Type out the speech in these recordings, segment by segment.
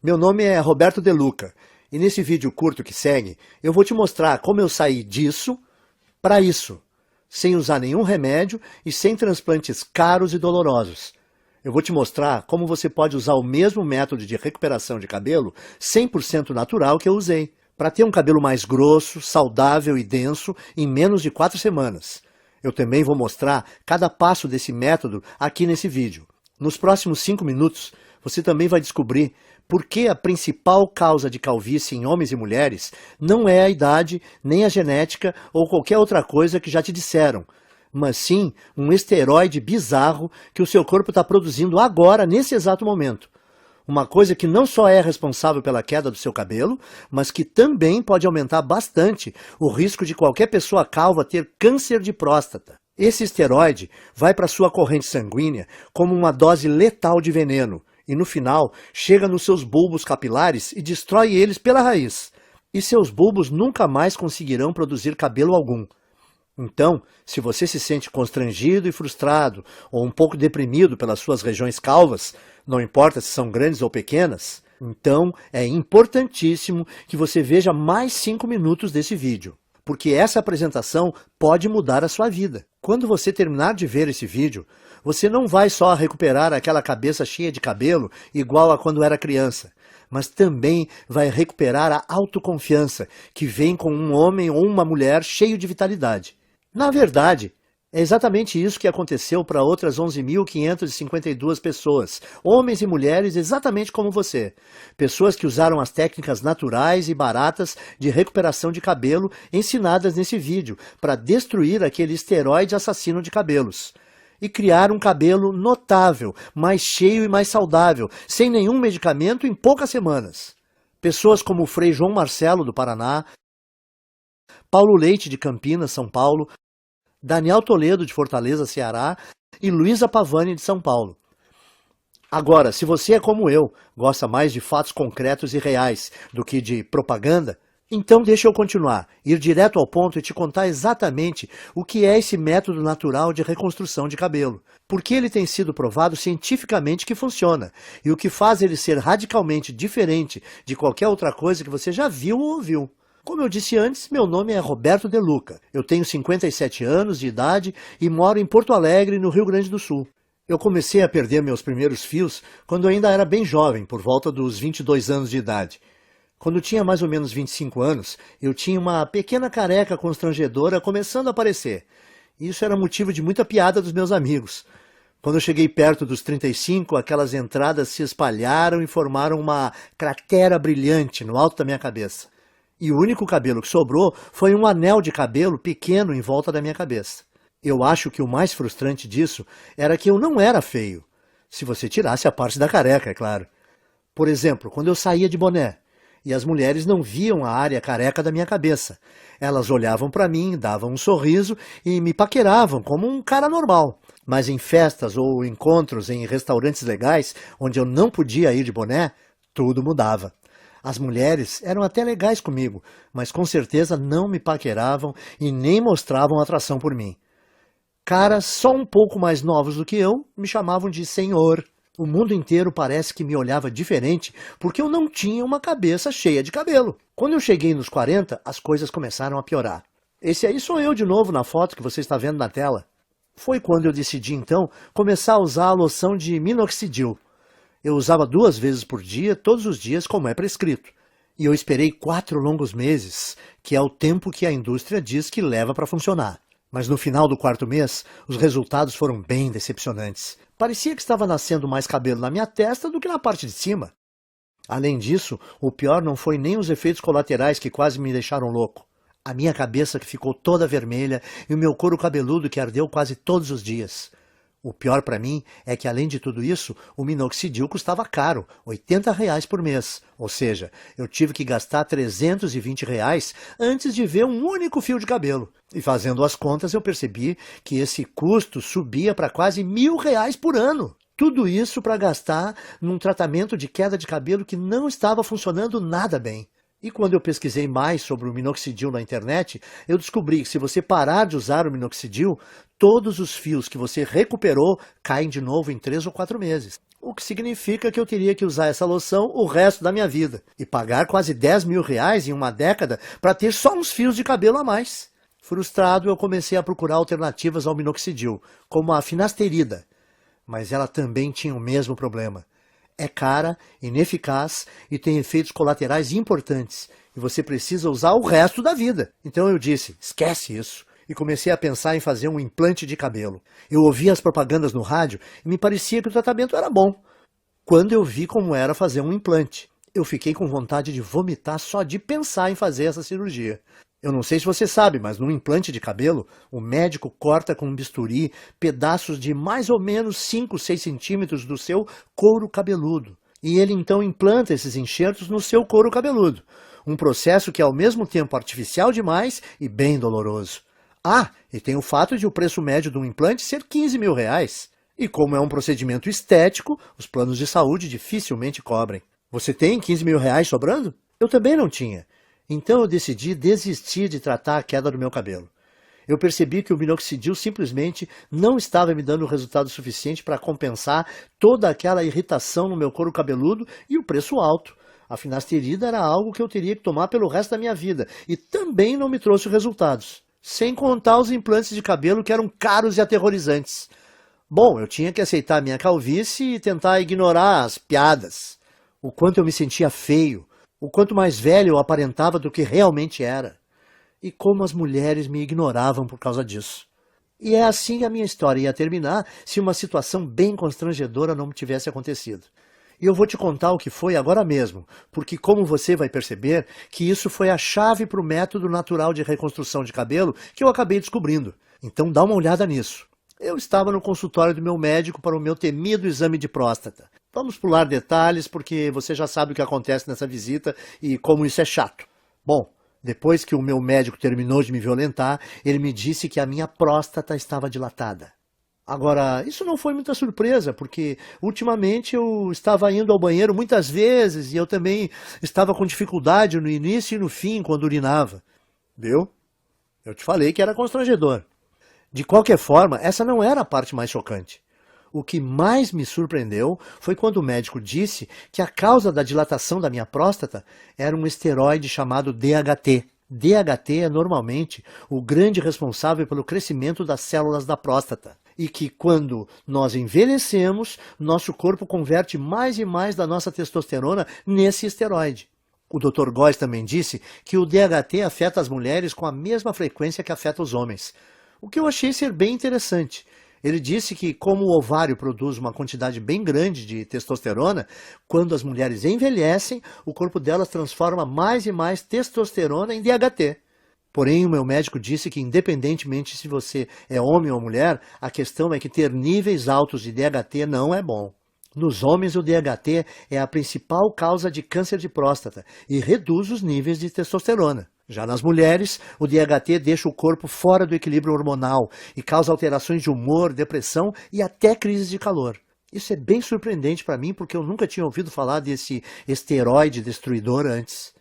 Meu nome é Roberto De Luca e nesse vídeo curto que segue eu vou te mostrar como eu saí disso para isso, sem usar nenhum remédio e sem transplantes caros e dolorosos. Eu vou te mostrar como você pode usar o mesmo método de recuperação de cabelo 100% natural que eu usei, para ter um cabelo mais grosso, saudável e denso em menos de 4 semanas. Eu também vou mostrar cada passo desse método aqui nesse vídeo. Nos próximos 5 minutos, você também vai descobrir por que a principal causa de calvície em homens e mulheres não é a idade, nem a genética ou qualquer outra coisa que já te disseram, mas sim um esteroide bizarro que o seu corpo está produzindo agora, nesse exato momento. Uma coisa que não só é responsável pela queda do seu cabelo, mas que também pode aumentar bastante o risco de qualquer pessoa calva ter câncer de próstata. Esse esteroide vai para sua corrente sanguínea como uma dose letal de veneno e no final chega nos seus bulbos capilares e destrói eles pela raiz. E seus bulbos nunca mais conseguirão produzir cabelo algum. Então, se você se sente constrangido e frustrado ou um pouco deprimido pelas suas regiões calvas, não importa se são grandes ou pequenas, então é importantíssimo que você veja mais 5 minutos desse vídeo, porque essa apresentação pode mudar a sua vida. Quando você terminar de ver esse vídeo, você não vai só recuperar aquela cabeça cheia de cabelo igual a quando era criança, mas também vai recuperar a autoconfiança que vem com um homem ou uma mulher cheio de vitalidade. Na verdade, é exatamente isso que aconteceu para outras 11.552 pessoas, homens e mulheres exatamente como você. Pessoas que usaram as técnicas naturais e baratas de recuperação de cabelo ensinadas nesse vídeo para destruir aquele esteroide assassino de cabelos. E criar um cabelo notável, mais cheio e mais saudável, sem nenhum medicamento em poucas semanas. Pessoas como o Frei João Marcelo, do Paraná, Paulo Leite, de Campinas, São Paulo, Daniel Toledo, de Fortaleza, Ceará, e Luísa Pavani, de São Paulo. Agora, se você é como eu, gosta mais de fatos concretos e reais do que de propaganda, então deixa eu continuar, ir direto ao ponto e te contar exatamente o que é esse método natural de reconstrução de cabelo. Porque ele tem sido provado cientificamente que funciona, e o que faz ele ser radicalmente diferente de qualquer outra coisa que você já viu ou ouviu. Como eu disse antes, meu nome é Roberto De Luca. Eu tenho 57 anos de idade e moro em Porto Alegre, no Rio Grande do Sul. Eu comecei a perder meus primeiros fios quando eu ainda era bem jovem, por volta dos 22 anos de idade. Quando tinha mais ou menos 25 anos, eu tinha uma pequena careca constrangedora começando a aparecer. Isso era motivo de muita piada dos meus amigos. Quando eu cheguei perto dos 35, aquelas entradas se espalharam e formaram uma cratera brilhante no alto da minha cabeça. E o único cabelo que sobrou foi um anel de cabelo pequeno em volta da minha cabeça. Eu acho que o mais frustrante disso era que eu não era feio. Se você tirasse a parte da careca, é claro. Por exemplo, quando eu saía de boné, e as mulheres não viam a área careca da minha cabeça. Elas olhavam para mim, davam um sorriso e me paqueravam como um cara normal. Mas em festas ou encontros em restaurantes legais, onde eu não podia ir de boné, tudo mudava. As mulheres eram até legais comigo, mas com certeza não me paqueravam e nem mostravam atração por mim. Caras só um pouco mais novos do que eu me chamavam de senhor. O mundo inteiro parece que me olhava diferente porque eu não tinha uma cabeça cheia de cabelo. Quando eu cheguei nos 40, as coisas começaram a piorar. Esse aí sou eu de novo na foto que você está vendo na tela. Foi quando eu decidi então começar a usar a loção de minoxidil. Eu usava 2 vezes por dia, todos os dias, como é prescrito. E eu esperei 4 longos meses, que é o tempo que a indústria diz que leva para funcionar. Mas no final do 4º mês, os resultados foram bem decepcionantes. Parecia que estava nascendo mais cabelo na minha testa do que na parte de cima. Além disso, o pior não foi nem os efeitos colaterais que quase me deixaram louco. A minha cabeça que ficou toda vermelha e o meu couro cabeludo que ardeu quase todos os dias. O pior para mim é que, além de tudo isso, o minoxidil custava caro, R$ 80 por mês. Ou seja, eu tive que gastar R$ 320 antes de ver um único fio de cabelo. E fazendo as contas, eu percebi que esse custo subia para quase R$ 1.000 por ano. Tudo isso para gastar num tratamento de queda de cabelo que não estava funcionando nada bem. E quando eu pesquisei mais sobre o minoxidil na internet, eu descobri que se você parar de usar o minoxidil, todos os fios que você recuperou caem de novo em 3 ou 4 meses. o que significa que eu teria que usar essa loção o resto da minha vida e pagar quase 10 mil reais em uma década para ter só uns fios de cabelo a mais. Frustrado, eu comecei a procurar alternativas ao minoxidil, como a finasterida, mas ela também tinha o mesmo problema. É cara, ineficaz e tem efeitos colaterais importantes, e você precisa usar o resto da vida. Então eu disse, esquece isso, e comecei a pensar em fazer um implante de cabelo. Eu ouvia as propagandas no rádio e me parecia que o tratamento era bom. Quando eu vi como era fazer um implante, eu fiquei com vontade de vomitar só de pensar em fazer essa cirurgia. Eu não sei se você sabe, mas num implante de cabelo, o médico corta com um bisturi pedaços de mais ou menos 5, 6 centímetros do seu couro cabeludo. E ele então implanta esses enxertos no seu couro cabeludo. Um processo que é ao mesmo tempo artificial demais e bem doloroso. Ah, e tem o fato de o preço médio de um implante ser 15 mil reais. E como é um procedimento estético, os planos de saúde dificilmente cobrem. Você tem 15 mil reais sobrando? Eu também não tinha. Então eu decidi desistir de tratar a queda do meu cabelo. Eu percebi que o minoxidil simplesmente não estava me dando resultado suficiente para compensar toda aquela irritação no meu couro cabeludo e o preço alto. A finasterida era algo que eu teria que tomar pelo resto da minha vida e também não me trouxe resultados. Sem contar os implantes de cabelo que eram caros e aterrorizantes. Bom, eu tinha que aceitar a minha calvície e tentar ignorar as piadas. O quanto eu me sentia feio. O quanto mais velho eu aparentava do que realmente era. E como as mulheres me ignoravam por causa disso. E é assim que a minha história ia terminar se uma situação bem constrangedora não tivesse acontecido. E eu vou te contar o que foi agora mesmo, porque como você vai perceber, que isso foi a chave para o método natural de reconstrução de cabelo que eu acabei descobrindo. Então dá uma olhada nisso. Eu estava no consultório do meu médico para o meu temido exame de próstata. Vamos pular detalhes porque você já sabe o que acontece nessa visita e como isso é chato. Bom, depois que o meu médico terminou de me violentar, ele me disse que a minha próstata estava dilatada. Agora, isso não foi muita surpresa, porque ultimamente eu estava indo ao banheiro muitas vezes e eu também estava com dificuldade no início e no fim quando urinava. Viu? Eu te falei que era constrangedor. De qualquer forma, essa não era a parte mais chocante. O que mais me surpreendeu foi quando o médico disse que a causa da dilatação da minha próstata era um esteroide chamado DHT. DHT é normalmente o grande responsável pelo crescimento das células da próstata. E que quando nós envelhecemos, nosso corpo converte mais e mais da nossa testosterona nesse esteroide. O Dr. Góes também disse que o DHT afeta as mulheres com a mesma frequência que afeta os homens. O que eu achei ser bem interessante. Ele disse que, como o ovário produz uma quantidade bem grande de testosterona, quando as mulheres envelhecem, o corpo delas transforma mais e mais testosterona em DHT. Porém, o meu médico disse que, independentemente se você é homem ou mulher, a questão é que ter níveis altos de DHT não é bom. Nos homens, o DHT é a principal causa de câncer de próstata e reduz os níveis de testosterona. Já nas mulheres, o DHT deixa o corpo fora do equilíbrio hormonal e causa alterações de humor, depressão e até crises de calor. Isso é bem surpreendente para mim porque eu nunca tinha ouvido falar desse esteroide destruidor antes.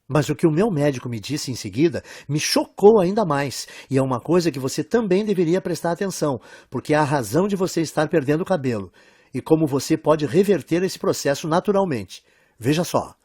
Mas o que o meu médico me disse em seguida me chocou ainda mais, e é uma coisa que você também deveria prestar atenção, porque é a razão de você estar perdendo o cabelo, e como você pode reverter esse processo naturalmente. Veja só.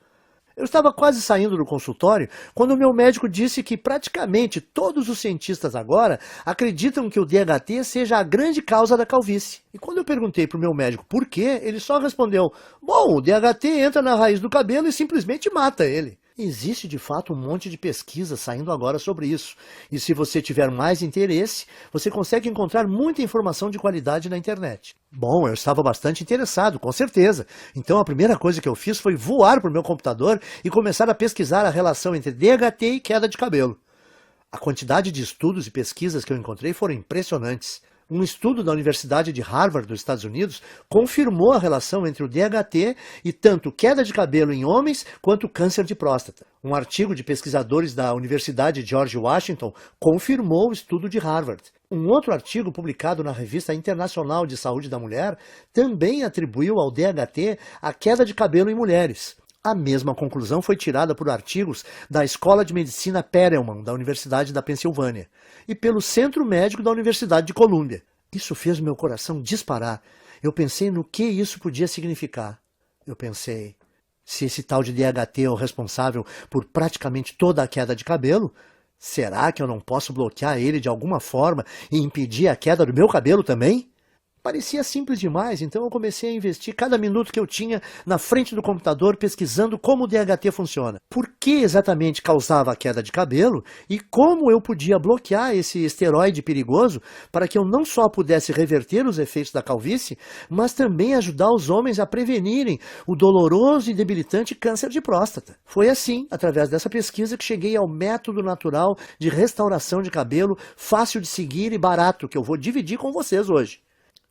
Eu estava quase saindo do consultório quando o meu médico disse que praticamente todos os cientistas agora acreditam que o DHT seja a grande causa da calvície. E quando eu perguntei para o meu médico por quê, ele só respondeu, bom, o DHT entra na raiz do cabelo e simplesmente mata ele. Existe de fato um monte de pesquisa saindo agora sobre isso, e se você tiver mais interesse, você consegue encontrar muita informação de qualidade na internet. Bom, eu estava bastante interessado, com certeza, então a primeira coisa que eu fiz foi voar para o meu computador e começar a pesquisar a relação entre DHT e queda de cabelo. A quantidade de estudos e pesquisas que eu encontrei foram impressionantes. Um estudo da Universidade de Harvard, dos Estados Unidos, confirmou a relação entre o DHT e tanto queda de cabelo em homens quanto câncer de próstata. Um artigo de pesquisadores da Universidade George Washington confirmou o estudo de Harvard. Um outro artigo publicado na Revista Internacional de Saúde da Mulher também atribuiu ao DHT a queda de cabelo em mulheres. A mesma conclusão foi tirada por artigos da Escola de Medicina Perelman, da Universidade da Pensilvânia, e pelo Centro Médico da Universidade de Colômbia. Isso fez meu coração disparar. eu pensei no que isso podia significar. Eu pensei, se esse tal de DHT é o responsável por praticamente toda a queda de cabelo, será que eu não posso bloquear ele de alguma forma e impedir a queda do meu cabelo também? Parecia simples demais, então eu comecei a investir cada minuto que eu tinha na frente do computador pesquisando como o DHT funciona. Por que exatamente causava a queda de cabelo e como eu podia bloquear esse esteroide perigoso para que eu não só pudesse reverter os efeitos da calvície, mas também ajudar os homens a prevenirem o doloroso e debilitante câncer de próstata. Foi assim, através dessa pesquisa, que cheguei ao método natural de restauração de cabelo, fácil de seguir e barato, que eu vou dividir com vocês hoje.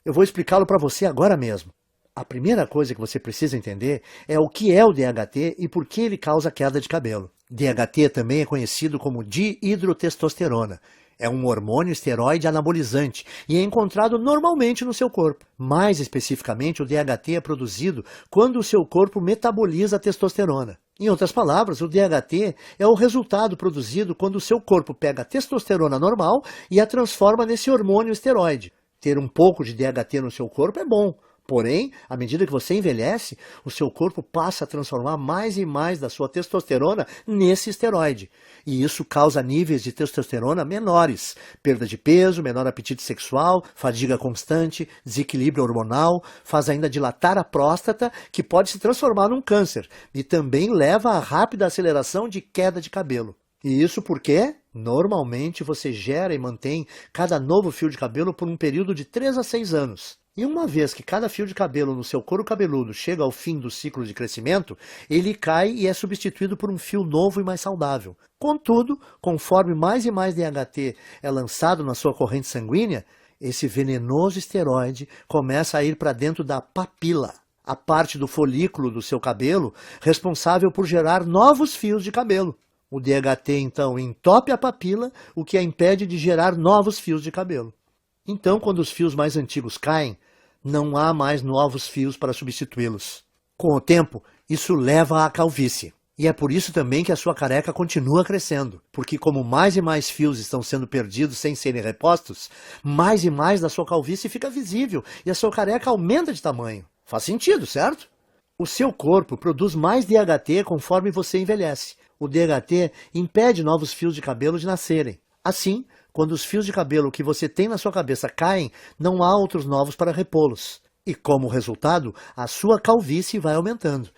Eu vou explicá-lo para você agora mesmo. A primeira coisa que você precisa entender é o que é o DHT e por que ele causa queda de cabelo. DHT também é conhecido como dihidrotestosterona. É um hormônio esteroide anabolizante e é encontrado normalmente no seu corpo. Mais especificamente, o DHT é produzido quando o seu corpo metaboliza a testosterona. Em outras palavras, o DHT é o resultado produzido quando o seu corpo pega a testosterona normal e a transforma nesse hormônio esteroide. Ter um pouco de DHT no seu corpo é bom, porém, à medida que você envelhece, o seu corpo passa a transformar mais e mais da sua testosterona nesse esteroide. E isso causa níveis de testosterona menores, perda de peso, menor apetite sexual, fadiga constante, desequilíbrio hormonal, faz ainda dilatar a próstata, que pode se transformar num câncer, e também leva a rápida aceleração de queda de cabelo. E isso porque, normalmente, você gera e mantém cada novo fio de cabelo por um período de 3 a 6 anos. E uma vez que cada fio de cabelo no seu couro cabeludo chega ao fim do ciclo de crescimento, ele cai e é substituído por um fio novo e mais saudável. Contudo, conforme mais e mais DHT é lançado na sua corrente sanguínea, esse venenoso esteroide começa a ir para dentro da papila, a parte do folículo do seu cabelo responsável por gerar novos fios de cabelo. O DHT, então, entope a papila, o que a impede de gerar novos fios de cabelo. Então, quando os fios mais antigos caem, não há mais novos fios para substituí-los. Com o tempo, isso leva à calvície. E é por isso também que a sua careca continua crescendo, porque como mais e mais fios estão sendo perdidos sem serem repostos, mais e mais da sua calvície fica visível e a sua careca aumenta de tamanho. Faz sentido, certo? O seu corpo produz mais DHT conforme você envelhece. O DHT impede novos fios de cabelo de nascerem. Assim, quando os fios de cabelo que você tem na sua cabeça caem, não há outros novos para repô-los. E como resultado, a sua calvície vai aumentando.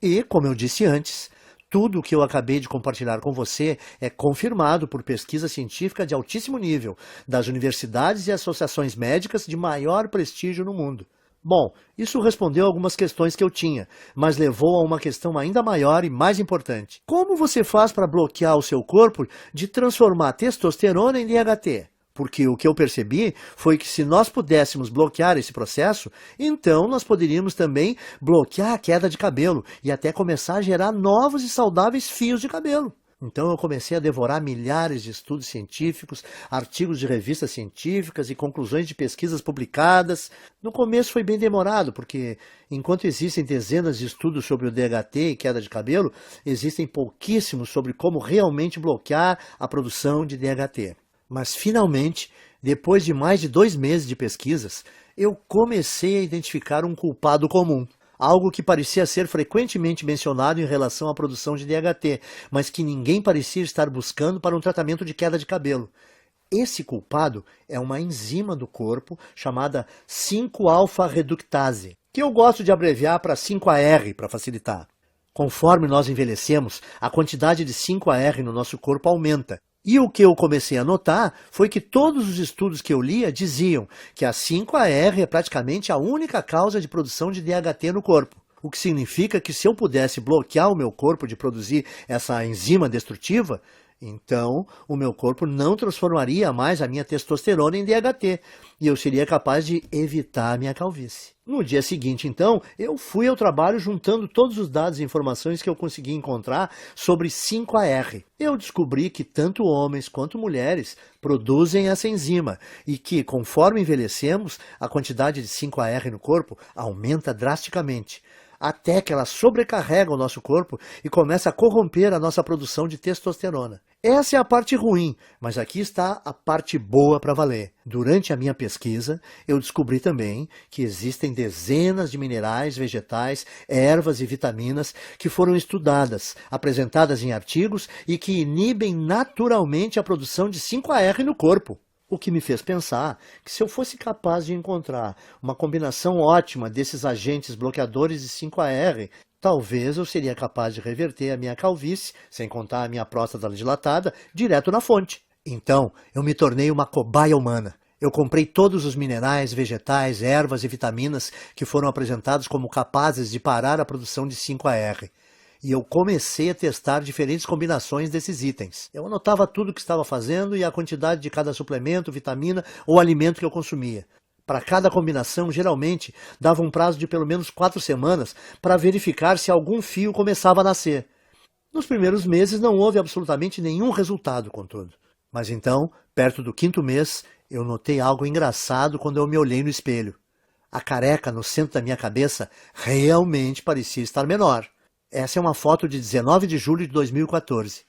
E, como eu disse antes, tudo o que eu acabei de compartilhar com você é confirmado por pesquisa científica de altíssimo nível, das universidades e associações médicas de maior prestígio no mundo. Bom, isso respondeu algumas questões que eu tinha, mas levou a uma questão ainda maior e mais importante. Como você faz para bloquear o seu corpo de transformar testosterona em DHT? Porque o que eu percebi foi que se nós pudéssemos bloquear esse processo, então nós poderíamos também bloquear a queda de cabelo e até começar a gerar novos e saudáveis fios de cabelo. Então eu comecei a devorar milhares de estudos científicos, artigos de revistas científicas e conclusões de pesquisas publicadas. No começo foi bem demorado, porque enquanto existem dezenas de estudos sobre o DHT e queda de cabelo, existem pouquíssimos sobre como realmente bloquear a produção de DHT. Mas finalmente, depois de mais de 2 meses de pesquisas, eu comecei a identificar um culpado comum. Algo que parecia ser frequentemente mencionado em relação à produção de DHT, mas que ninguém parecia estar buscando para um tratamento de queda de cabelo. Esse culpado é uma enzima do corpo chamada 5-alfa-reductase, que eu gosto de abreviar para 5AR para facilitar. Conforme nós envelhecemos, a quantidade de 5AR no nosso corpo aumenta. E o que eu comecei a notar foi que todos os estudos que eu lia diziam que a 5AR é praticamente a única causa de produção de DHT no corpo. O que significa que se eu pudesse bloquear o meu corpo de produzir essa enzima destrutiva, então o meu corpo não transformaria mais a minha testosterona em DHT e eu seria capaz de evitar a minha calvície. No dia seguinte, então, eu fui ao trabalho juntando todos os dados e informações que eu consegui encontrar sobre 5AR. Eu descobri que tanto homens quanto mulheres produzem essa enzima e que, conforme envelhecemos, a quantidade de 5AR no corpo aumenta drasticamente. até que ela sobrecarrega o nosso corpo e começa a corromper a nossa produção de testosterona. Essa é a parte ruim, mas aqui está a parte boa para valer. Durante a minha pesquisa, eu descobri também que existem dezenas de minerais, vegetais, ervas e vitaminas que foram estudadas, apresentadas em artigos e que inibem naturalmente a produção de 5-AR no corpo. O que me fez pensar que se eu fosse capaz de encontrar uma combinação ótima desses agentes bloqueadores de 5-AR, talvez eu seria capaz de reverter a minha calvície, sem contar a minha próstata dilatada, direto na fonte. Então, eu me tornei uma cobaia humana. Eu comprei todos os minerais, vegetais, ervas e vitaminas que foram apresentados como capazes de parar a produção de 5-AR. E eu comecei a testar diferentes combinações desses itens. Eu anotava tudo o que estava fazendo e a quantidade de cada suplemento, vitamina ou alimento que eu consumia. Para cada combinação, geralmente, dava um prazo de pelo menos 4 semanas para verificar se algum fio começava a nascer. Nos primeiros meses não houve absolutamente nenhum resultado, contudo. Mas então, perto do 5º mês, eu notei algo engraçado quando eu me olhei no espelho. A careca no centro da minha cabeça realmente parecia estar menor. Essa é uma foto de 19 de julho de 2014.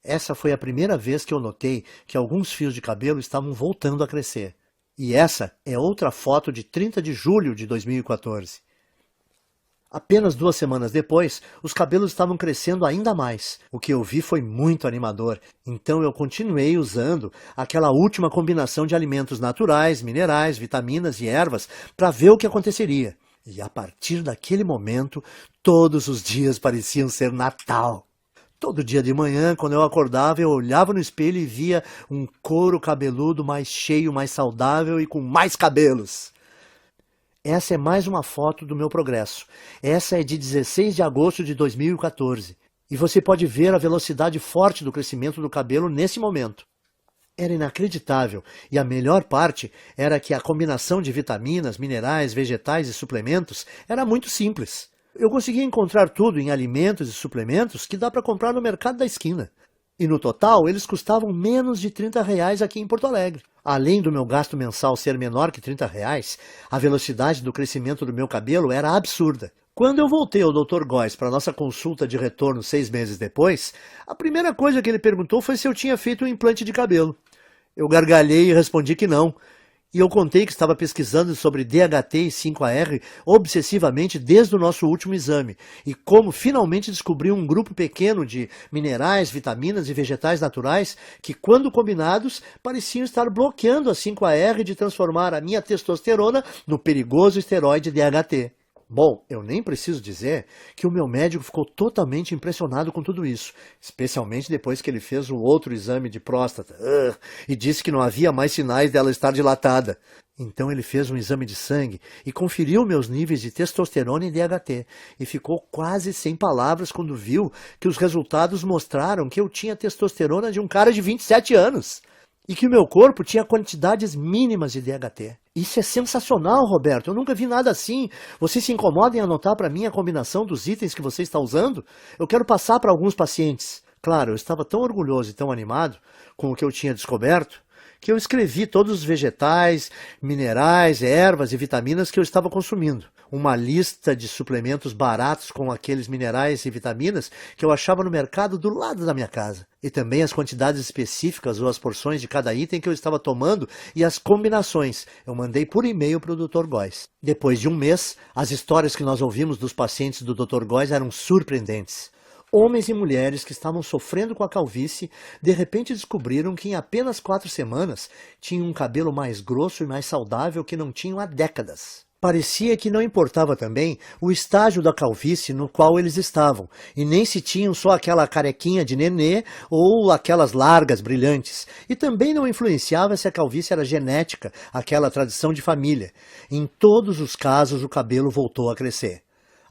Essa foi a primeira vez que eu notei que alguns fios de cabelo estavam voltando a crescer. E essa é outra foto de 30 de julho de 2014. Apenas 2 semanas depois, os cabelos estavam crescendo ainda mais. O que eu vi foi muito animador, então eu continuei usando aquela última combinação de alimentos naturais, minerais, vitaminas e ervas para ver o que aconteceria. E a partir daquele momento, todos os dias pareciam ser Natal. Todo dia de manhã, quando eu acordava, eu olhava no espelho e via um couro cabeludo mais cheio, mais saudável e com mais cabelos. Essa é mais uma foto do meu progresso. Essa é de 16 de agosto de 2014. E você pode ver a velocidade forte do crescimento do cabelo nesse momento. Era inacreditável, e a melhor parte era que a combinação de vitaminas, minerais, vegetais e suplementos era muito simples. Eu conseguia encontrar tudo em alimentos e suplementos que dá para comprar no mercado da esquina. E no total, eles custavam menos de R$30 aqui em Porto Alegre. Além do meu gasto mensal ser menor que R$30, a velocidade do crescimento do meu cabelo era absurda. Quando eu voltei ao Dr. Góes para nossa consulta de retorno 6 meses depois, a primeira coisa que ele perguntou foi se eu tinha feito um implante de cabelo. Eu gargalhei e respondi que não. E eu contei que estava pesquisando sobre DHT e 5-AR obsessivamente desde o nosso último exame, e como finalmente descobri um grupo pequeno de minerais, vitaminas e vegetais naturais que, quando combinados, pareciam estar bloqueando a 5-AR de transformar a minha testosterona no perigoso esteroide DHT. Bom, eu nem preciso dizer que o meu médico ficou totalmente impressionado com tudo isso, especialmente depois que ele fez um outro exame de próstata e disse que não havia mais sinais dela estar dilatada. Então ele fez um exame de sangue e conferiu meus níveis de testosterona e DHT e ficou quase sem palavras quando viu que os resultados mostraram que eu tinha testosterona de um cara de 27 anos. E que o meu corpo tinha quantidades mínimas de DHT. Isso é sensacional, Roberto. Eu nunca vi nada assim. Você se incomoda em anotar para mim a combinação dos itens que você está usando? Eu quero passar para alguns pacientes. Claro, eu estava tão orgulhoso e tão animado com o que eu tinha descoberto, que eu escrevi todos os vegetais, minerais, ervas e vitaminas que eu estava consumindo. Uma lista de suplementos baratos com aqueles minerais e vitaminas que eu achava no mercado do lado da minha casa. E também as quantidades específicas ou as porções de cada item que eu estava tomando e as combinações. Eu mandei por e-mail para o Dr. Góes. Depois de um mês, as histórias que nós ouvimos dos pacientes do Dr. Góes eram surpreendentes. Homens e mulheres que estavam sofrendo com a calvície, de repente descobriram que em apenas 4 semanas tinham um cabelo mais grosso e mais saudável que não tinham há décadas. Parecia que não importava também o estágio da calvície no qual eles estavam, e nem se tinham só aquela carequinha de nenê ou aquelas largas brilhantes, e também não influenciava se a calvície era genética, aquela tradição de família. Em todos os casos o cabelo voltou a crescer.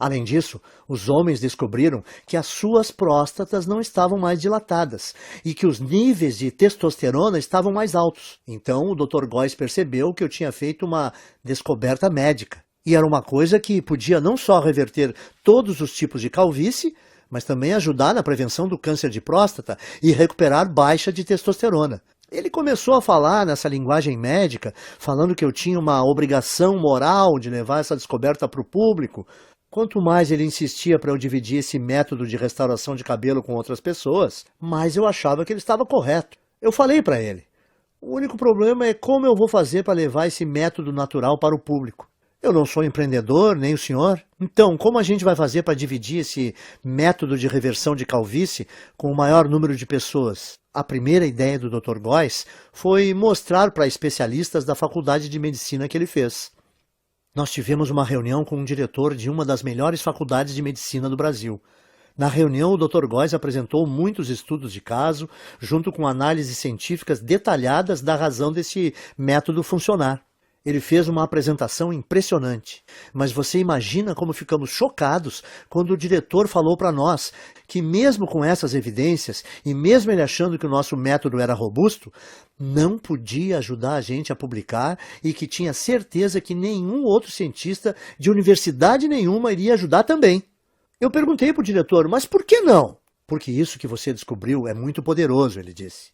Além disso, os homens descobriram que as suas próstatas não estavam mais dilatadas e que os níveis de testosterona estavam mais altos. Então o Dr. Góes percebeu que eu tinha feito uma descoberta médica. E era uma coisa que podia não só reverter todos os tipos de calvície, mas também ajudar na prevenção do câncer de próstata e recuperar baixa de testosterona. Ele começou a falar nessa linguagem médica, falando que eu tinha uma obrigação moral de levar essa descoberta para o público. Quanto mais ele insistia para eu dividir esse método de restauração de cabelo com outras pessoas, mais eu achava que ele estava correto. Eu falei para ele: o único problema é como eu vou fazer para levar esse método natural para o público. Eu não sou empreendedor, nem o senhor. Então, como a gente vai fazer para dividir esse método de reversão de calvície com o maior número de pessoas? A primeira ideia do Dr. Góes foi mostrar para especialistas da faculdade de medicina que ele fez. Nós tivemos uma reunião com um diretor de uma das melhores faculdades de medicina do Brasil. Na reunião, o Dr. Góes apresentou muitos estudos de caso, junto com análises científicas detalhadas da razão desse método funcionar. Ele fez uma apresentação impressionante, mas você imagina como ficamos chocados quando o diretor falou para nós que mesmo com essas evidências e mesmo ele achando que o nosso método era robusto, não podia ajudar a gente a publicar e que tinha certeza que nenhum outro cientista de universidade nenhuma iria ajudar também. Eu perguntei para o diretor, mas por que não? Porque isso que você descobriu é muito poderoso, ele disse.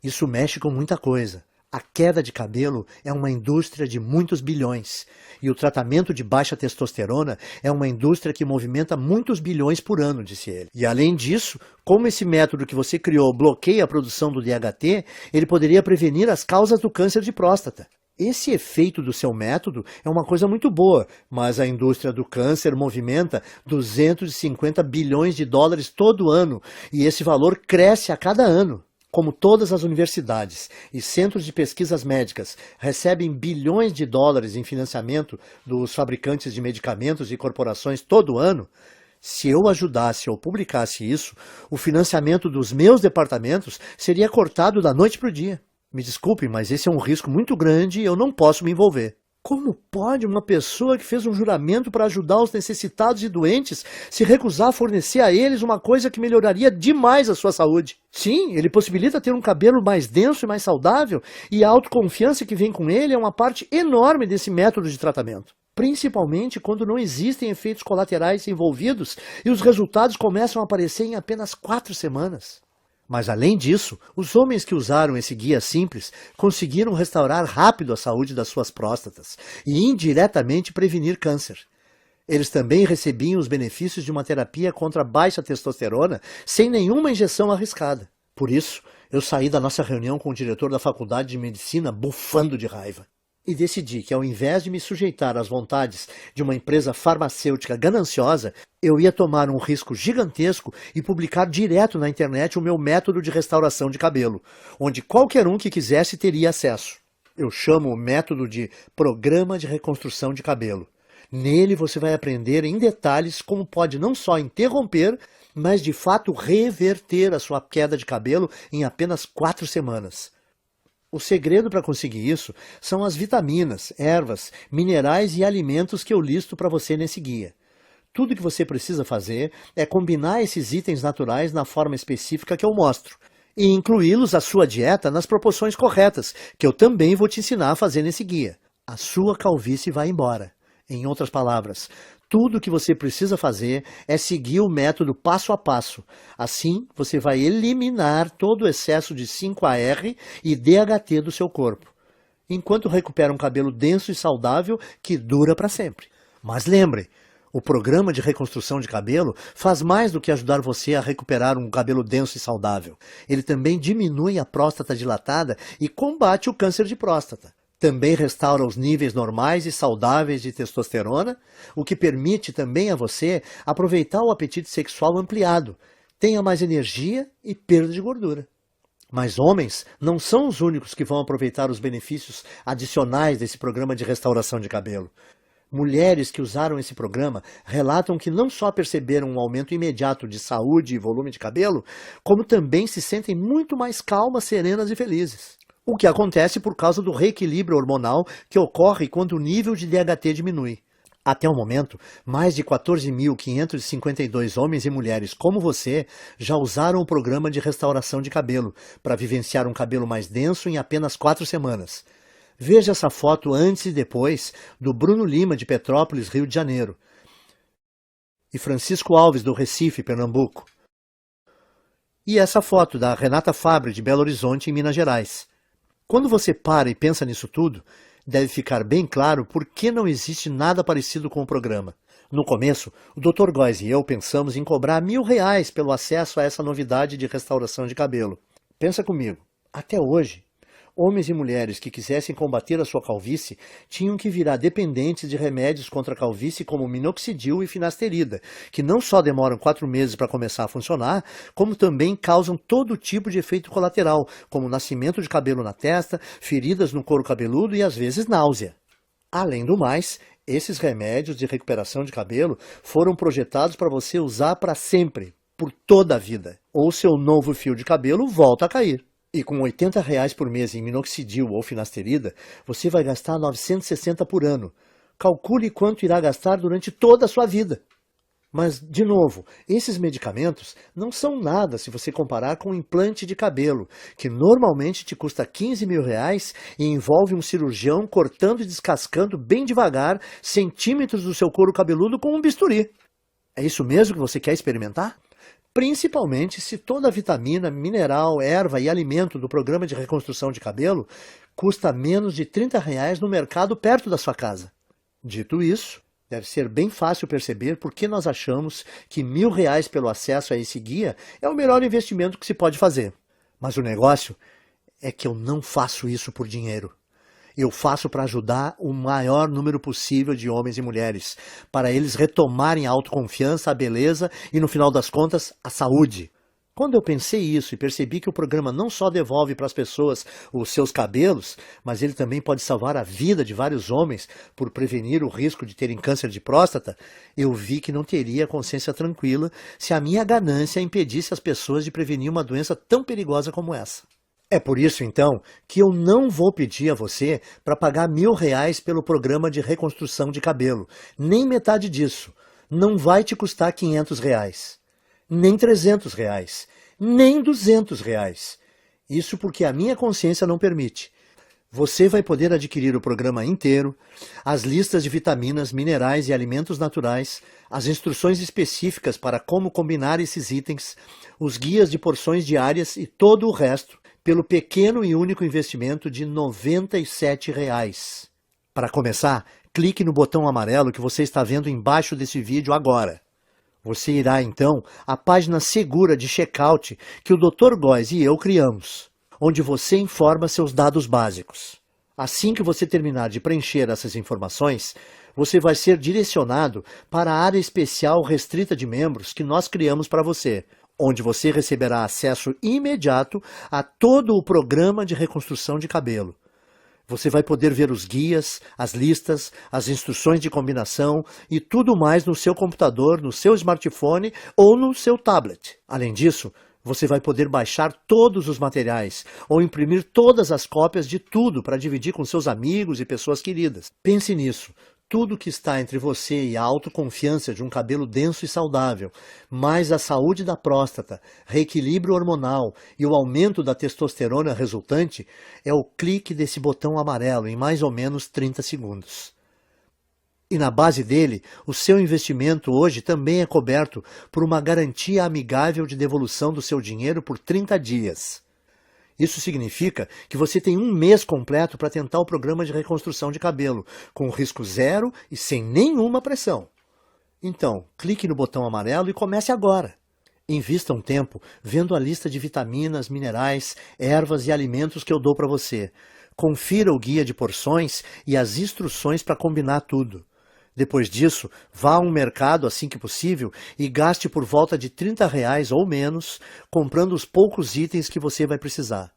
Isso mexe com muita coisa. A queda de cabelo é uma indústria de muitos bilhões, e o tratamento de baixa testosterona é uma indústria que movimenta muitos bilhões por ano, disse ele. E além disso, como esse método que você criou bloqueia a produção do DHT, ele poderia prevenir as causas do câncer de próstata. Esse efeito do seu método é uma coisa muito boa, mas a indústria do câncer movimenta 250 bilhões de dólares todo ano, e esse valor cresce a cada ano. Como todas as universidades e centros de pesquisas médicas recebem bilhões de dólares em financiamento dos fabricantes de medicamentos e corporações todo ano, se eu ajudasse ou publicasse isso, o financiamento dos meus departamentos seria cortado da noite para o dia. Me desculpe, mas esse é um risco muito grande e eu não posso me envolver. Como pode uma pessoa que fez um juramento para ajudar os necessitados e doentes se recusar a fornecer a eles uma coisa que melhoraria demais a sua saúde? Sim, ele possibilita ter um cabelo mais denso e mais saudável, e a autoconfiança que vem com ele é uma parte enorme desse método de tratamento. Principalmente quando não existem efeitos colaterais envolvidos e os resultados começam a aparecer em apenas 4 semanas. Mas além disso, os homens que usaram esse guia simples conseguiram restaurar rápido a saúde das suas próstatas e indiretamente prevenir câncer. Eles também recebiam os benefícios de uma terapia contra a baixa testosterona sem nenhuma injeção arriscada. Por isso, eu saí da nossa reunião com o diretor da faculdade de medicina bufando de raiva. E decidi que, ao invés de me sujeitar às vontades de uma empresa farmacêutica gananciosa, eu ia tomar um risco gigantesco e publicar direto na internet o meu método de restauração de cabelo, onde qualquer um que quisesse teria acesso. Eu chamo o método de Programa de Reconstrução de Cabelo. Nele você vai aprender em detalhes como pode não só interromper, mas de fato reverter a sua queda de cabelo em apenas 4 semanas. O segredo para conseguir isso são as vitaminas, ervas, minerais e alimentos que eu listo para você nesse guia. Tudo que você precisa fazer é combinar esses itens naturais na forma específica que eu mostro e incluí-los à sua dieta nas proporções corretas, que eu também vou te ensinar a fazer nesse guia. A sua calvície vai embora. Em outras palavras, tudo o que você precisa fazer é seguir o método passo a passo. Assim, você vai eliminar todo o excesso de 5-AR e DHT do seu corpo, enquanto recupera um cabelo denso e saudável que dura para sempre. Mas lembre, o programa de reconstrução de cabelo faz mais do que ajudar você a recuperar um cabelo denso e saudável. Ele também diminui a próstata dilatada e combate o câncer de próstata. Também restaura os níveis normais e saudáveis de testosterona, o que permite também a você aproveitar o apetite sexual ampliado, tenha mais energia e perda de gordura. Mas homens não são os únicos que vão aproveitar os benefícios adicionais desse programa de restauração de cabelo. Mulheres que usaram esse programa relatam que não só perceberam um aumento imediato de saúde e volume de cabelo, como também se sentem muito mais calmas, serenas e felizes. O que acontece por causa do reequilíbrio hormonal que ocorre quando o nível de DHT diminui. Até o momento, mais de 14.552 homens e mulheres como você já usaram o programa de restauração de cabelo para vivenciar um cabelo mais denso em apenas 4 semanas. Veja essa foto antes e depois do Bruno Lima, de Petrópolis, Rio de Janeiro, e Francisco Alves, do Recife, Pernambuco. E essa foto da Renata Fabre, de Belo Horizonte, em Minas Gerais. Quando você para e pensa nisso tudo, deve ficar bem claro por que não existe nada parecido com o programa. No começo, o Dr. Góes e eu pensamos em cobrar R$ 1.000 pelo acesso a essa novidade de restauração de cabelo. Pensa comigo, até hoje, homens e mulheres que quisessem combater a sua calvície tinham que virar dependentes de remédios contra a calvície como minoxidil e finasterida, que não só demoram 4 meses para começar a funcionar, como também causam todo tipo de efeito colateral, como nascimento de cabelo na testa, feridas no couro cabeludo e às vezes náusea. Além do mais, esses remédios de recuperação de cabelo foram projetados para você usar para sempre, por toda a vida, ou seu novo fio de cabelo volta a cair. E com R$ 80 por mês em minoxidil ou finasterida, você vai gastar 960 por ano. Calcule quanto irá gastar durante toda a sua vida. Mas, de novo, esses medicamentos não são nada se você comparar com um implante de cabelo, que normalmente te custa R$ 15.000 e envolve um cirurgião cortando e descascando bem devagar centímetros do seu couro cabeludo com um bisturi. É isso mesmo que você quer experimentar? Principalmente se toda a vitamina, mineral, erva e alimento do programa de reconstrução de cabelo custa menos de R$ 30 no mercado perto da sua casa. Dito isso, deve ser bem fácil perceber por que nós achamos que R$ 1.000 pelo acesso a esse guia é o melhor investimento que se pode fazer. Mas o negócio é que eu não faço isso por dinheiro. Eu faço para ajudar o maior número possível de homens e mulheres, para eles retomarem a autoconfiança, a beleza e, no final das contas, a saúde. Quando eu pensei isso e percebi que o programa não só devolve para as pessoas os seus cabelos, mas ele também pode salvar a vida de vários homens por prevenir o risco de terem câncer de próstata, eu vi que não teria consciência tranquila se a minha ganância impedisse as pessoas de prevenir uma doença tão perigosa como essa. É por isso, então, que eu não vou pedir a você para pagar R$ 1.000 pelo programa de reconstrução de cabelo. Nem metade disso. Não vai te custar R$ 500. Nem R$ 300. Nem R$ 200. Isso porque a minha consciência não permite. Você vai poder adquirir o programa inteiro, as listas de vitaminas, minerais e alimentos naturais, as instruções específicas para como combinar esses itens, os guias de porções diárias e todo o resto, pelo pequeno e único investimento de R$ 97. Para começar, clique no botão amarelo que você está vendo embaixo desse vídeo agora. Você irá, então, à página segura de checkout que o Dr. Góes e eu criamos, onde você informa seus dados básicos. Assim que você terminar de preencher essas informações, você vai ser direcionado para a área especial restrita de membros que nós criamos para você, onde você receberá acesso imediato a todo o programa de reconstrução de cabelo. Você vai poder ver os guias, as listas, as instruções de combinação e tudo mais no seu computador, no seu smartphone ou no seu tablet. Além disso, você vai poder baixar todos os materiais ou imprimir todas as cópias de tudo para dividir com seus amigos e pessoas queridas. Pense nisso. Tudo que está entre você e a autoconfiança de um cabelo denso e saudável, mais a saúde da próstata, reequilíbrio hormonal e o aumento da testosterona resultante, é o clique desse botão amarelo em mais ou menos 30 segundos. E na base dele, o seu investimento hoje também é coberto por uma garantia amigável de devolução do seu dinheiro por 30 dias. Isso significa que você tem um mês completo para tentar o programa de reconstrução de cabelo, com risco zero e sem nenhuma pressão. Então, clique no botão amarelo e comece agora. Invista um tempo vendo a lista de vitaminas, minerais, ervas e alimentos que eu dou para você. Confira o guia de porções e as instruções para combinar tudo. Depois disso, vá a um mercado assim que possível e gaste por volta de R$ 30 ou menos, comprando os poucos itens que você vai precisar.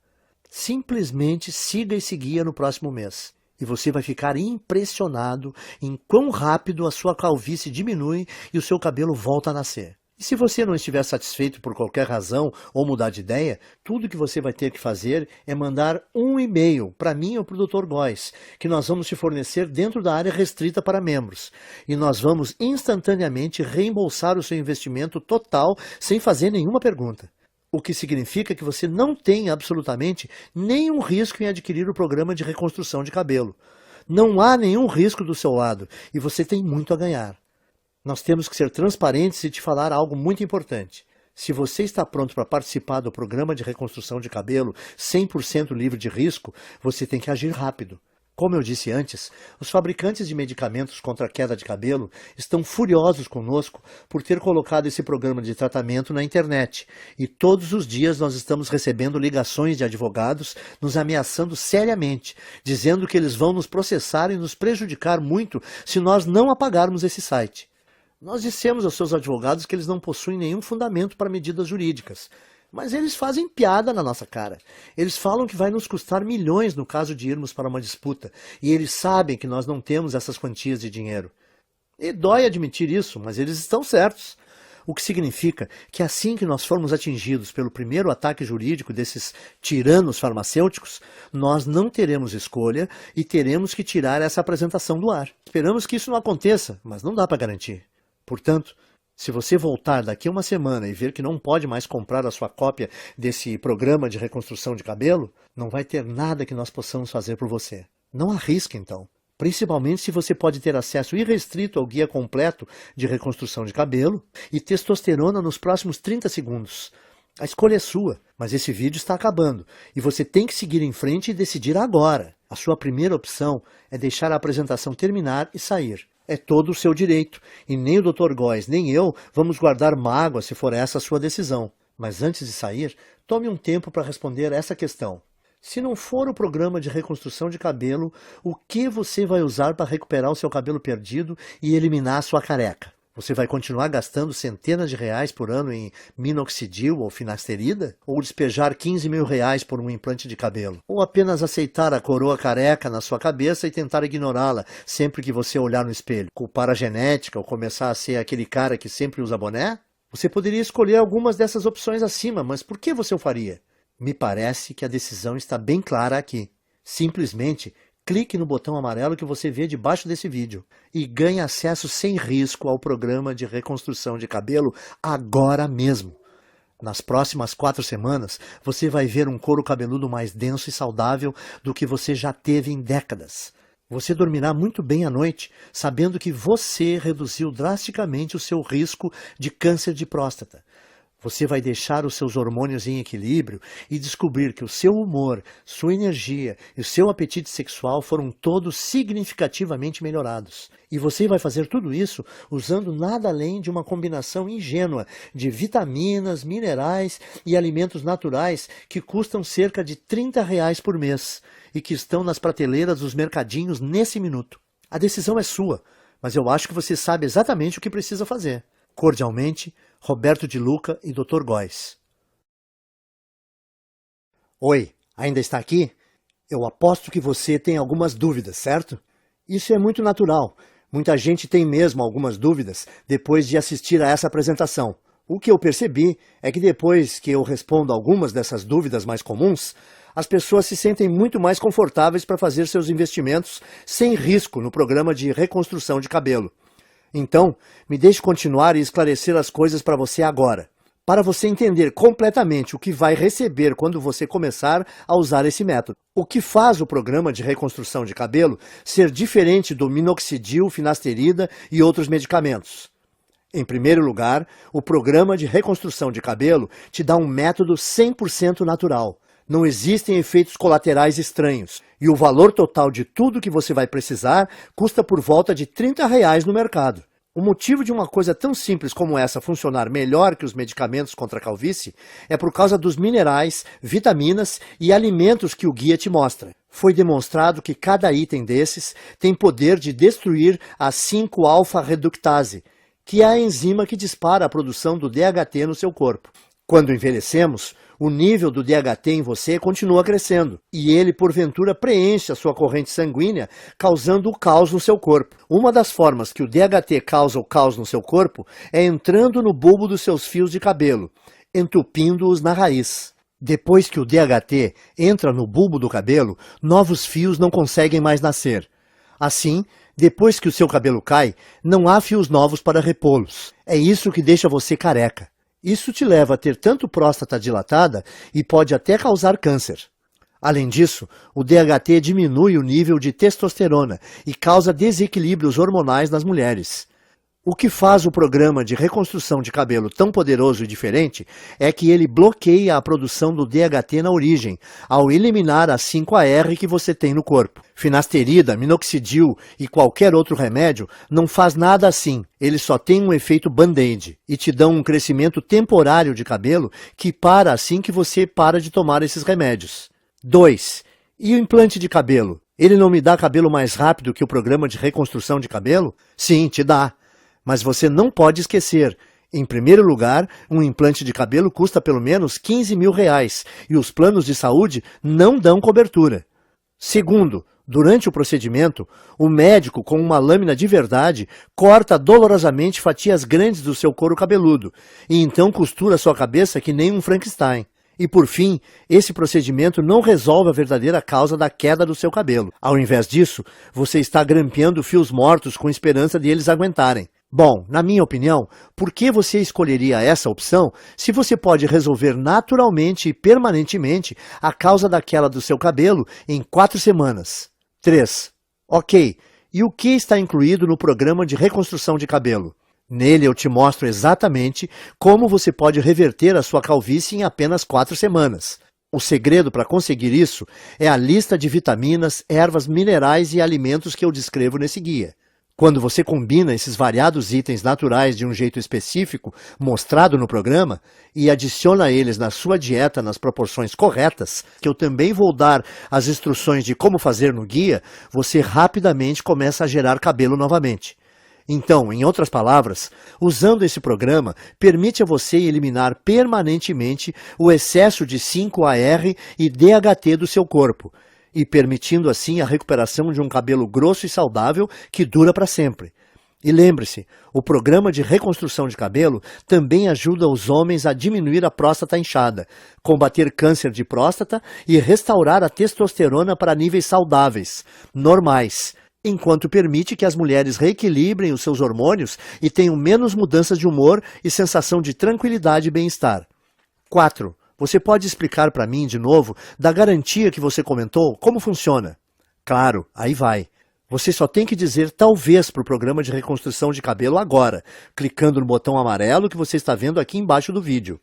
Simplesmente siga esse guia no próximo mês e você vai ficar impressionado em quão rápido a sua calvície diminui e o seu cabelo volta a nascer. E se você não estiver satisfeito por qualquer razão ou mudar de ideia, tudo que você vai ter que fazer é mandar um e-mail para mim ou para o Dr. Góes, que nós vamos te fornecer dentro da área restrita para membros. E nós vamos instantaneamente reembolsar o seu investimento total sem fazer nenhuma pergunta. O que significa que você não tem absolutamente nenhum risco em adquirir o programa de reconstrução de cabelo. Não há nenhum risco do seu lado e você tem muito a ganhar. Nós temos que ser transparentes e te falar algo muito importante. Se você está pronto para participar do programa de reconstrução de cabelo 100% livre de risco, você tem que agir rápido. Como eu disse antes, os fabricantes de medicamentos contra a queda de cabelo estão furiosos conosco por ter colocado esse programa de tratamento na internet. E todos os dias nós estamos recebendo ligações de advogados nos ameaçando seriamente, dizendo que eles vão nos processar e nos prejudicar muito se nós não apagarmos esse site. Nós dissemos aos seus advogados que eles não possuem nenhum fundamento para medidas jurídicas. Mas eles fazem piada na nossa cara. Eles falam que vai nos custar milhões no caso de irmos para uma disputa. E eles sabem que nós não temos essas quantias de dinheiro. E dói admitir isso, mas eles estão certos. O que significa que assim que nós formos atingidos pelo primeiro ataque jurídico desses tiranos farmacêuticos, nós não teremos escolha e teremos que tirar essa apresentação do ar. Esperamos que isso não aconteça, mas não dá para garantir. Portanto, se você voltar daqui a uma semana e ver que não pode mais comprar a sua cópia desse programa de reconstrução de cabelo, não vai ter nada que nós possamos fazer por você. Não arrisque, então. Principalmente se você pode ter acesso irrestrito ao guia completo de reconstrução de cabelo e testosterona nos próximos 30 segundos. A escolha é sua, mas esse vídeo está acabando e você tem que seguir em frente e decidir agora. A sua primeira opção é deixar a apresentação terminar e sair. É todo o seu direito, e nem o Dr. Góes nem eu vamos guardar mágoa se for essa a sua decisão. Mas antes de sair, tome um tempo para responder essa questão. Se não for o programa de reconstrução de cabelo, o que você vai usar para recuperar o seu cabelo perdido e eliminar a sua careca? Você vai continuar gastando centenas de reais por ano em minoxidil ou finasterida? Ou despejar 15 mil reais por um implante de cabelo? Ou apenas aceitar a coroa careca na sua cabeça e tentar ignorá-la sempre que você olhar no espelho? Culpar a genética ou começar a ser aquele cara que sempre usa boné? Você poderia escolher algumas dessas opções acima, mas por que você o faria? Me parece que a decisão está bem clara aqui. Simplesmente clique no botão amarelo que você vê debaixo desse vídeo e ganhe acesso sem risco ao programa de reconstrução de cabelo agora mesmo. Nas próximas 4 semanas, você vai ver um couro cabeludo mais denso e saudável do que você já teve em décadas. Você dormirá muito bem à noite, sabendo que você reduziu drasticamente o seu risco de câncer de próstata. Você vai deixar os seus hormônios em equilíbrio e descobrir que o seu humor, sua energia e o seu apetite sexual foram todos significativamente melhorados. E você vai fazer tudo isso usando nada além de uma combinação ingênua de vitaminas, minerais e alimentos naturais que custam cerca de R$30 por mês e que estão nas prateleiras dos mercadinhos nesse minuto. A decisão é sua, mas eu acho que você sabe exatamente o que precisa fazer. Cordialmente, Roberto de Luca e Dr. Góes. Oi, ainda está aqui? Eu aposto que você tem algumas dúvidas, certo? Isso é muito natural. Muita gente tem mesmo algumas dúvidas depois de assistir a essa apresentação. O que eu percebi é que depois que eu respondo algumas dessas dúvidas mais comuns, as pessoas se sentem muito mais confortáveis para fazer seus investimentos sem risco no programa de reconstrução de cabelo. Então, me deixe continuar e esclarecer as coisas para você agora, para você entender completamente o que vai receber quando você começar a usar esse método. O que faz o programa de reconstrução de cabelo ser diferente do minoxidil, finasterida e outros medicamentos? Em primeiro lugar, o programa de reconstrução de cabelo te dá um método 100% natural. Não existem efeitos colaterais estranhos. E o valor total de tudo que você vai precisar custa por volta de R$30 no mercado. O motivo de uma coisa tão simples como essa funcionar melhor que os medicamentos contra a calvície é por causa dos minerais, vitaminas e alimentos que o guia te mostra. Foi demonstrado que cada item desses tem poder de destruir a 5-alfa-reductase, que é a enzima que dispara a produção do DHT no seu corpo. Quando envelhecemos, o nível do DHT em você continua crescendo, e ele, porventura, preenche a sua corrente sanguínea, causando o caos no seu corpo. Uma das formas que o DHT causa o caos no seu corpo é entrando no bulbo dos seus fios de cabelo, entupindo-os na raiz. Depois que o DHT entra no bulbo do cabelo, novos fios não conseguem mais nascer. Assim, depois que o seu cabelo cai, não há fios novos para repô-los. É isso que deixa você careca. Isso te leva a ter tanto próstata dilatada e pode até causar câncer. Além disso, o DHT diminui o nível de testosterona e causa desequilíbrios hormonais nas mulheres. O que faz o programa de reconstrução de cabelo tão poderoso e diferente é que ele bloqueia a produção do DHT na origem, ao eliminar a 5-AR que você tem no corpo. Finasterida, minoxidil e qualquer outro remédio não faz nada assim, ele só tem um efeito band-aid e te dão um crescimento temporário de cabelo que para assim que você para de tomar esses remédios. 2. E o implante de cabelo? Ele não me dá cabelo mais rápido que o programa de reconstrução de cabelo? Sim, te dá. Mas você não pode esquecer, em primeiro lugar, um implante de cabelo custa pelo menos R$15 mil e os planos de saúde não dão cobertura. Segundo, durante o procedimento, o médico, com uma lâmina de verdade, corta dolorosamente fatias grandes do seu couro cabeludo e então costura sua cabeça que nem um Frankenstein. E por fim, esse procedimento não resolve a verdadeira causa da queda do seu cabelo. Ao invés disso, você está grampeando fios mortos com esperança de eles aguentarem. Bom, na minha opinião, por que você escolheria essa opção se você pode resolver naturalmente e permanentemente a causa da queda do seu cabelo em 4 semanas? 3. Ok, e o que está incluído no programa de reconstrução de cabelo? Nele eu te mostro exatamente como você pode reverter a sua calvície em apenas 4 semanas. O segredo para conseguir isso é a lista de vitaminas, ervas, minerais e alimentos que eu descrevo nesse guia. Quando você combina esses variados itens naturais de um jeito específico, mostrado no programa, e adiciona eles na sua dieta nas proporções corretas, que eu também vou dar as instruções de como fazer no guia, você rapidamente começa a gerar cabelo novamente. Então, em outras palavras, usando esse programa, permite a você eliminar permanentemente o excesso de 5-AR e DHT do seu corpo, e permitindo assim a recuperação de um cabelo grosso e saudável que dura para sempre. E lembre-se, o programa de reconstrução de cabelo também ajuda os homens a diminuir a próstata inchada, combater câncer de próstata e restaurar a testosterona para níveis saudáveis, normais, enquanto permite que as mulheres reequilibrem os seus hormônios e tenham menos mudanças de humor e sensação de tranquilidade e bem-estar. 4. Você pode explicar para mim, de novo, da garantia que você comentou, como funciona? Claro, aí vai. Você só tem que dizer talvez para o programa de reconstrução de cabelo agora, clicando no botão amarelo que você está vendo aqui embaixo do vídeo.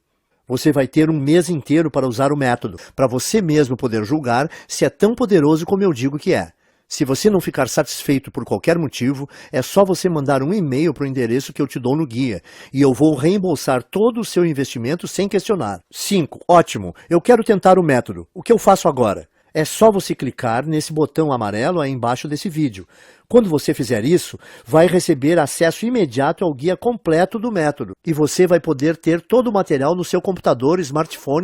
Você vai ter um mês inteiro para usar o método, para você mesmo poder julgar se é tão poderoso como eu digo que é. Se você não ficar satisfeito por qualquer motivo, é só você mandar um e-mail para o endereço que eu te dou no guia, e eu vou reembolsar todo o seu investimento sem questionar. 5. Ótimo, eu quero tentar o método. O que eu faço agora? É só você clicar nesse botão amarelo aí embaixo desse vídeo. Quando você fizer isso, vai receber acesso imediato ao guia completo do método, e você vai poder ter todo o material no seu computador, smartphone,